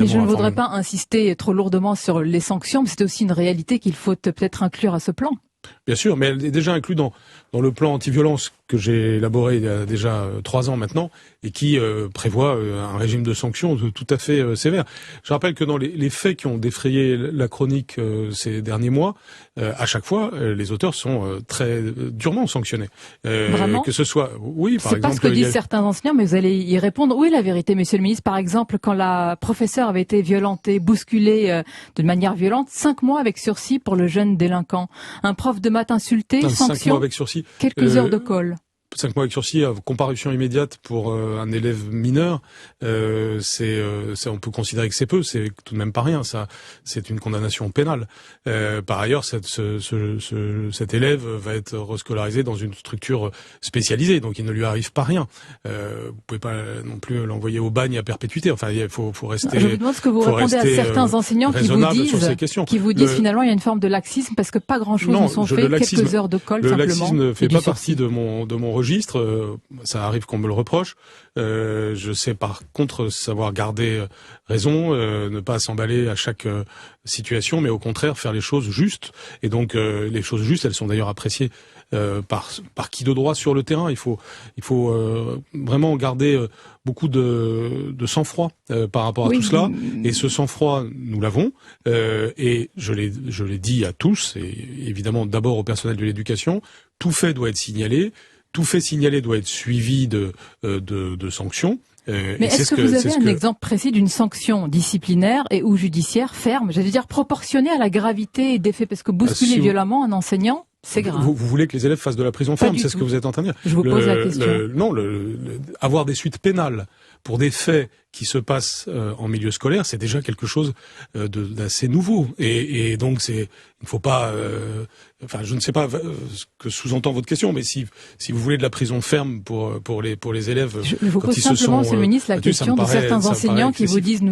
Mais je ne voudrais pas insister trop lourdement sur les sanctions, mais c'est aussi une réalité qu'il faut peut-être inclure à ce plan. Bien sûr, mais elle est déjà inclue dans le plan anti-violence que j'ai élaboré il y a déjà 3 ans maintenant et qui prévoit un régime de sanctions tout à fait sévère. Je rappelle que dans les faits qui ont défrayé la chronique ces derniers mois, à chaque fois, les auteurs sont très durement sanctionnés. Vraiment ? Que ce soit, oui, par exemple... C'est pas ce que disent certains enseignants, mais vous allez y répondre. Oui, la vérité, monsieur le ministre. Par exemple, quand la professeure avait été violentée, bousculée de manière violente, 5 mois avec sursis pour le jeune délinquant. Un prof de maths insulté, sanction, 5 mois avec sursis. Quelques heures de colle. 5 mois avec sursis, comparution immédiate pour un élève mineur, on peut considérer que c'est peu, c'est tout de même pas rien. Ça, c'est une condamnation pénale. Par ailleurs, cet élève va être rescolarisé dans une structure spécialisée, donc il ne lui arrive pas rien. Vous pouvez pas non plus l'envoyer au bagne à perpétuité. Enfin, il faut rester. Je vous demande ce que vous répondez à certains enseignants qui vous disent finalement il y a une forme de laxisme parce que pas grand-chose ne sont faits, quelques heures de colle simplement. Le laxisme ne fait pas partie de mon registre, ça arrive qu'on me le reproche. Je sais par contre savoir garder raison, ne pas s'emballer à chaque situation, mais au contraire faire les choses justes. Et donc les choses justes, elles sont d'ailleurs appréciées par qui de droit sur le terrain. Il faut vraiment garder beaucoup de sang-froid par rapport à tout cela. Et ce sang-froid, nous l'avons. Et je l'ai dit à tous, et évidemment d'abord au personnel de l'éducation, tout fait doit être signalé. Tout fait signalé doit être suivi de sanctions. Mais est-ce que vous avez un exemple précis d'une sanction disciplinaire et ou judiciaire ferme, j'allais dire proportionnée à la gravité des faits, parce que bousculer violemment un enseignant, c'est grave. Vous voulez que les élèves fassent de la prison ferme, c'est ce que vous êtes en train de dire. Je vous pose la question. Avoir des suites pénales pour des faits qui se passent en milieu scolaire, c'est déjà quelque chose d'assez nouveau. Et donc il ne faut pas. Je ne sais pas ce que sous-entend votre question, mais si vous voulez de la prison ferme pour les élèves, je vous pose simplement, monsieur le ministre, la question de certains enseignants qui vous disent nous